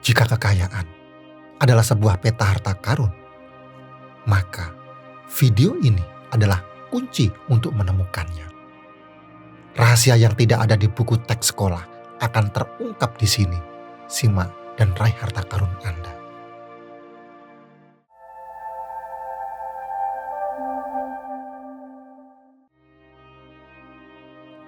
Jika kekayaan adalah sebuah peta harta karun, maka video ini adalah kunci untuk menemukannya. Rahasia yang tidak ada di buku teks sekolah akan terungkap di sini. Simak dan raih harta karun Anda.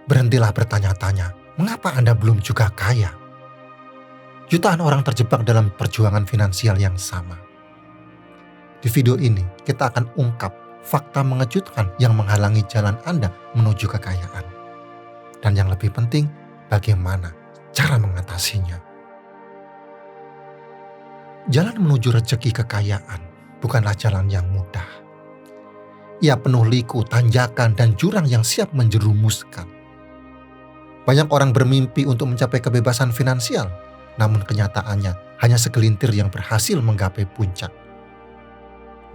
Berhentilah bertanya-tanya, mengapa Anda belum juga kaya? Jutaan orang terjebak dalam perjuangan finansial yang sama. Di video ini, kita akan ungkap fakta mengejutkan yang menghalangi jalan Anda menuju kekayaan. Dan yang lebih penting, bagaimana cara mengatasinya. Jalan menuju rezeki kekayaan bukanlah jalan yang mudah. Ia penuh liku, tanjakan, dan jurang yang siap menjerumuskan. Banyak orang bermimpi untuk mencapai kebebasan finansial, namun kenyataannya hanya segelintir yang berhasil menggapai puncak.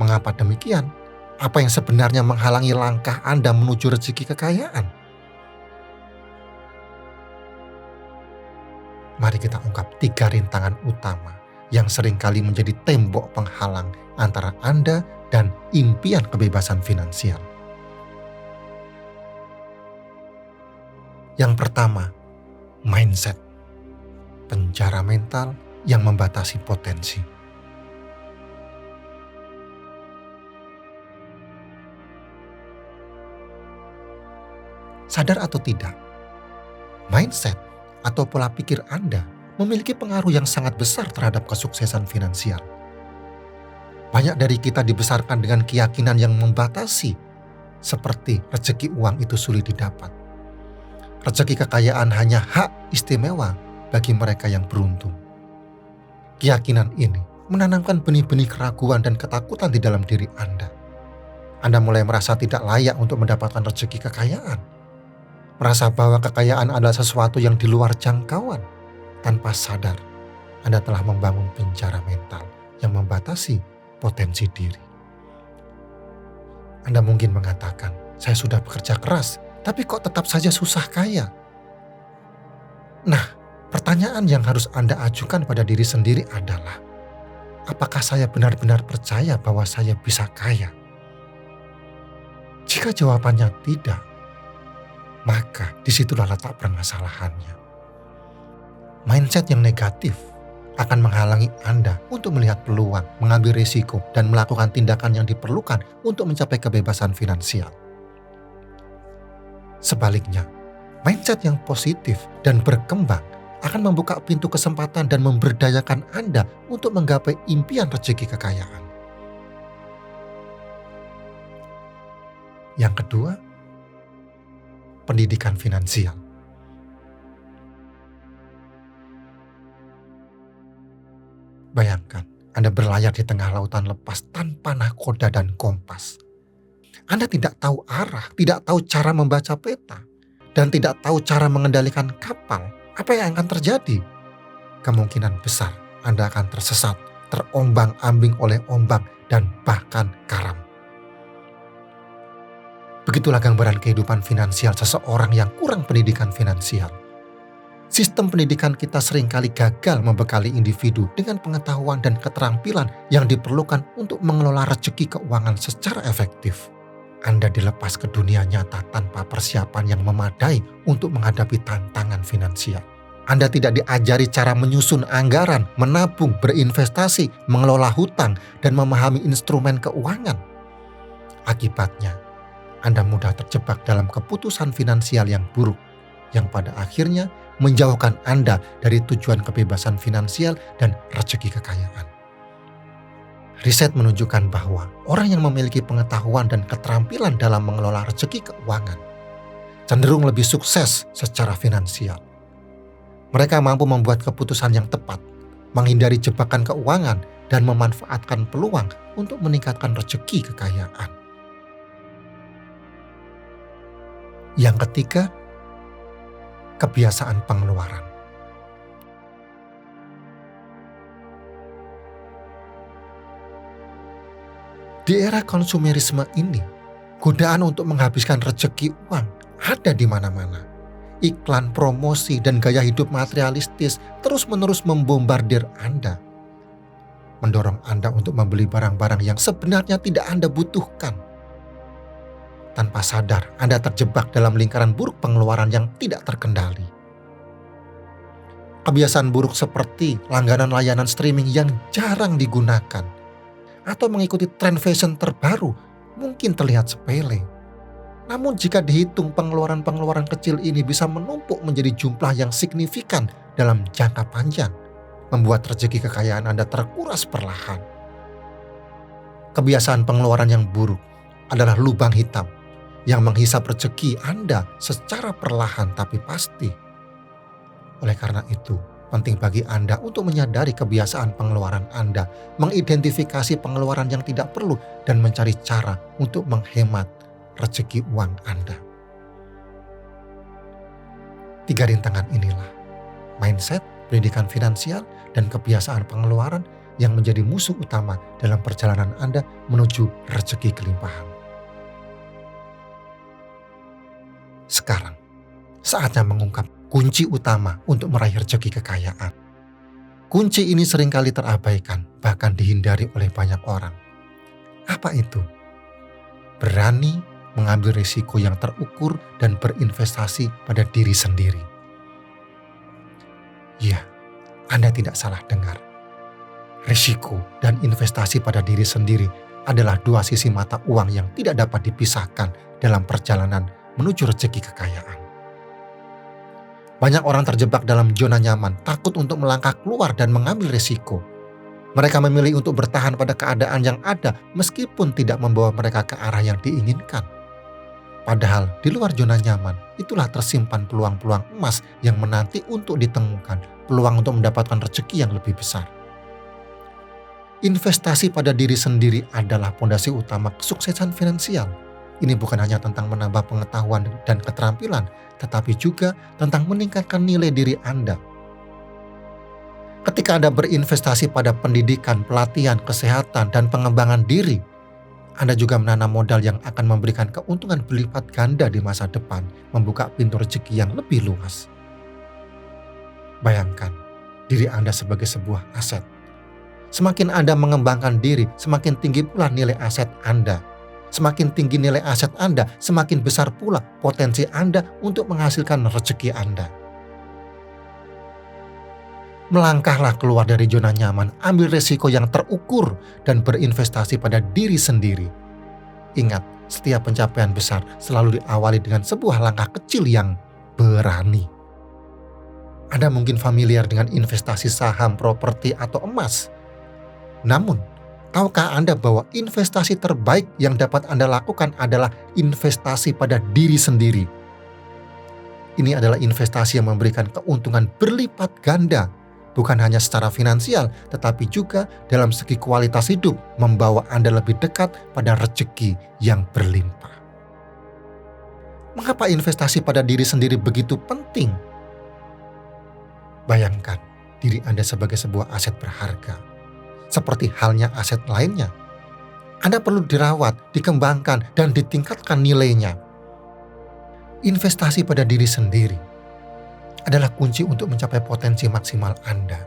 Mengapa demikian? Apa yang sebenarnya menghalangi langkah Anda menuju rezeki kekayaan? Mari kita ungkap 3 rintangan utama yang seringkali menjadi tembok penghalang antara Anda dan impian kebebasan finansial. Yang pertama, mindset. Penjara mental yang membatasi potensi. Sadar atau tidak, mindset atau pola pikir Anda memiliki pengaruh yang sangat besar terhadap kesuksesan finansial. Banyak dari kita dibesarkan dengan keyakinan yang membatasi, seperti rezeki uang itu sulit didapat. Rezeki kekayaan hanya hak istimewa bagi mereka yang beruntung. Keyakinan ini menanamkan benih-benih keraguan dan ketakutan di dalam diri Anda. Anda mulai merasa tidak layak untuk mendapatkan rezeki kekayaan. Merasa bahwa kekayaan adalah sesuatu yang di luar jangkauan. Tanpa sadar, Anda telah membangun penjara mental yang membatasi potensi diri. Anda mungkin mengatakan, saya sudah bekerja keras, tapi kok tetap saja susah kaya? Nah, pertanyaan yang harus Anda ajukan pada diri sendiri adalah, apakah saya benar-benar percaya bahwa saya bisa kaya? Jika jawabannya tidak, maka disitulah letak permasalahannya. Mindset yang negatif akan menghalangi Anda untuk melihat peluang, mengambil risiko, dan melakukan tindakan yang diperlukan untuk mencapai kebebasan finansial. Sebaliknya, mindset yang positif dan berkembang akan membuka pintu kesempatan dan memberdayakan Anda untuk menggapai impian rezeki kekayaan. Yang kedua, pendidikan finansial. Bayangkan, Anda berlayar di tengah lautan lepas tanpa nahkoda dan kompas. Anda tidak tahu arah, tidak tahu cara membaca peta, dan tidak tahu cara mengendalikan kapal. Apa yang akan terjadi? Kemungkinan besar Anda akan tersesat, terombang-ambing oleh ombak, dan bahkan karam. Begitulah gambaran kehidupan finansial seseorang yang kurang pendidikan finansial. Sistem pendidikan kita seringkali gagal membekali individu dengan pengetahuan dan keterampilan yang diperlukan untuk mengelola rezeki keuangan secara efektif. Anda dilepas ke dunia nyata tanpa persiapan yang memadai untuk menghadapi tantangan finansial. Anda tidak diajari cara menyusun anggaran, menabung, berinvestasi, mengelola hutang, dan memahami instrumen keuangan. Akibatnya, Anda mudah terjebak dalam keputusan finansial yang buruk, yang pada akhirnya menjauhkan Anda dari tujuan kebebasan finansial dan rezeki kekayaan. Riset menunjukkan bahwa orang yang memiliki pengetahuan dan keterampilan dalam mengelola rezeki keuangan cenderung lebih sukses secara finansial. Mereka mampu membuat keputusan yang tepat, menghindari jebakan keuangan, dan memanfaatkan peluang untuk meningkatkan rezeki kekayaan. Yang ketiga, kebiasaan pengeluaran. Di era konsumerisme ini, godaan untuk menghabiskan rezeki uang ada di mana-mana. iklan, promosi, dan gaya hidup materialistis terus-menerus membombardir Anda, mendorong Anda untuk membeli barang-barang yang sebenarnya tidak Anda butuhkan. Tanpa sadar, Anda terjebak dalam lingkaran buruk pengeluaran yang tidak terkendali. Kebiasaan buruk seperti langganan layanan streaming yang jarang digunakan atau mengikuti tren fashion terbaru mungkin terlihat sepele. Namun jika dihitung, pengeluaran-pengeluaran kecil ini bisa menumpuk menjadi jumlah yang signifikan dalam jangka panjang, membuat rezeki kekayaan Anda terkuras perlahan. Kebiasaan pengeluaran yang buruk adalah lubang hitam yang menghisap rezeki Anda secara perlahan tapi pasti. Oleh karena itu, penting bagi Anda untuk menyadari kebiasaan pengeluaran Anda, mengidentifikasi pengeluaran yang tidak perlu, dan mencari cara untuk menghemat rezeki uang Anda. 3 rintangan inilah: mindset, pendidikan finansial, dan kebiasaan pengeluaran yang menjadi musuh utama dalam perjalanan Anda menuju rezeki kelimpahan. Sekarang, saatnya mengungkap kunci utama untuk meraih rezeki kekayaan. Kunci ini seringkali terabaikan, bahkan dihindari oleh banyak orang. Apa itu? Berani mengambil risiko yang terukur dan berinvestasi pada diri sendiri. Ya, Anda tidak salah dengar. Risiko dan investasi pada diri sendiri adalah 2 sisi mata uang yang tidak dapat dipisahkan dalam perjalanan menuju rezeki kekayaan. Banyak orang terjebak dalam zona nyaman, takut untuk melangkah keluar dan mengambil risiko. Mereka memilih untuk bertahan pada keadaan yang ada meskipun tidak membawa mereka ke arah yang diinginkan. Padahal di luar zona nyaman, itulah tersimpan peluang-peluang emas yang menanti untuk ditemukan, peluang untuk mendapatkan rezeki yang lebih besar. Investasi pada diri sendiri adalah fondasi utama kesuksesan finansial. Ini bukan hanya tentang menambah pengetahuan dan keterampilan, tetapi juga tentang meningkatkan nilai diri Anda. Ketika Anda berinvestasi pada pendidikan, pelatihan, kesehatan, dan pengembangan diri, Anda juga menanam modal yang akan memberikan keuntungan berlipat ganda di masa depan, membuka pintu rezeki yang lebih luas. Bayangkan diri Anda sebagai sebuah aset. Semakin Anda mengembangkan diri, semakin tinggi pula nilai aset Anda. Semakin tinggi nilai aset Anda, semakin besar pula potensi Anda untuk menghasilkan rezeki Anda. Melangkahlah keluar dari zona nyaman, ambil risiko yang terukur, dan berinvestasi pada diri sendiri. Ingat, setiap pencapaian besar selalu diawali dengan sebuah langkah kecil yang berani. Anda mungkin familiar dengan investasi saham, properti, atau emas. Namun, tahukah Anda bahwa investasi terbaik yang dapat Anda lakukan adalah investasi pada diri sendiri? Ini adalah investasi yang memberikan keuntungan berlipat ganda, bukan hanya secara finansial, tetapi juga dalam segi kualitas hidup, membawa Anda lebih dekat pada rezeki yang berlimpah. Mengapa investasi pada diri sendiri begitu penting? Bayangkan diri Anda sebagai sebuah aset berharga. Seperti halnya aset lainnya, Anda perlu dirawat, dikembangkan, dan ditingkatkan nilainya. Investasi pada diri sendiri adalah kunci untuk mencapai potensi maksimal Anda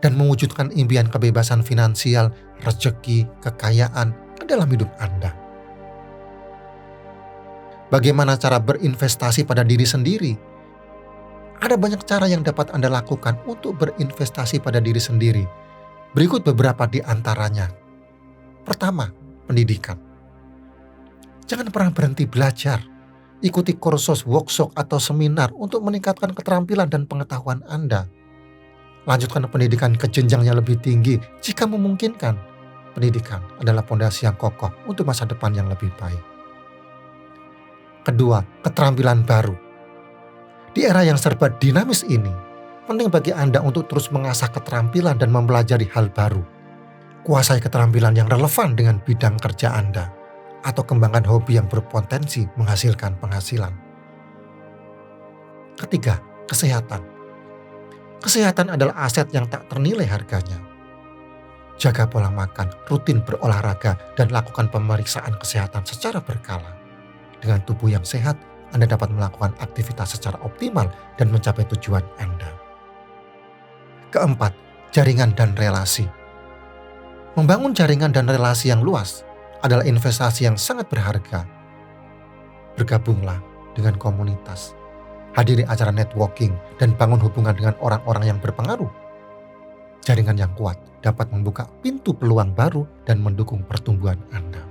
dan mewujudkan impian kebebasan finansial, rezeki, kekayaan dalam hidup Anda. Bagaimana cara berinvestasi pada diri sendiri? Ada banyak cara yang dapat Anda lakukan untuk berinvestasi pada diri sendiri. Berikut beberapa di antaranya. Pertama, pendidikan. Jangan pernah berhenti belajar. Ikuti kursus, workshop, atau seminar untuk meningkatkan keterampilan dan pengetahuan Anda. Lanjutkan pendidikan ke jenjang yang lebih tinggi jika memungkinkan. Pendidikan adalah fondasi yang kokoh untuk masa depan yang lebih baik. Kedua, keterampilan baru. Di era yang serba dinamis ini, penting bagi Anda untuk terus mengasah keterampilan dan mempelajari hal baru. Kuasai keterampilan yang relevan dengan bidang kerja Anda, atau kembangkan hobi yang berpotensi menghasilkan penghasilan. Ketiga, kesehatan. Kesehatan adalah aset yang tak ternilai harganya. Jaga pola makan, rutin berolahraga, dan lakukan pemeriksaan kesehatan secara berkala. Dengan tubuh yang sehat, Anda dapat melakukan aktivitas secara optimal dan mencapai tujuan Anda. Keempat, jaringan dan relasi. Membangun jaringan dan relasi yang luas adalah investasi yang sangat berharga. Bergabunglah dengan komunitas, hadiri acara networking, dan bangun hubungan dengan orang-orang yang berpengaruh. Jaringan yang kuat dapat membuka pintu peluang baru dan mendukung pertumbuhan Anda.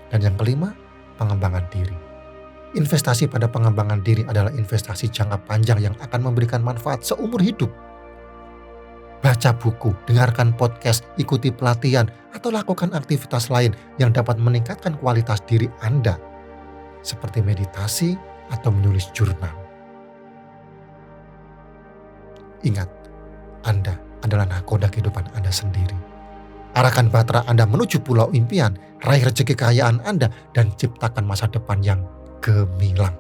Dan yang kelima, pengembangan diri. Investasi pada pengembangan diri adalah investasi jangka panjang yang akan memberikan manfaat seumur hidup. Baca buku, dengarkan podcast, ikuti pelatihan, atau lakukan aktivitas lain yang dapat meningkatkan kualitas diri Anda, seperti meditasi atau menulis jurnal. Ingat, Anda adalah nahkoda kehidupan Anda sendiri. Arahkan bahtera Anda menuju pulau impian, raih rezeki kekayaan Anda, dan ciptakan masa depan yang gemilang.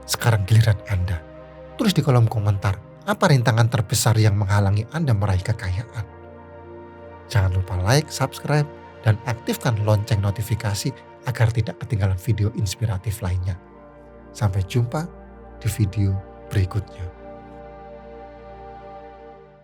Sekarang giliran Anda. Tulis di kolom komentar, apa rintangan terbesar yang menghalangi Anda meraih kekayaan? Jangan lupa like, subscribe, dan aktifkan lonceng notifikasi agar tidak ketinggalan video inspiratif lainnya. Sampai jumpa di video berikutnya.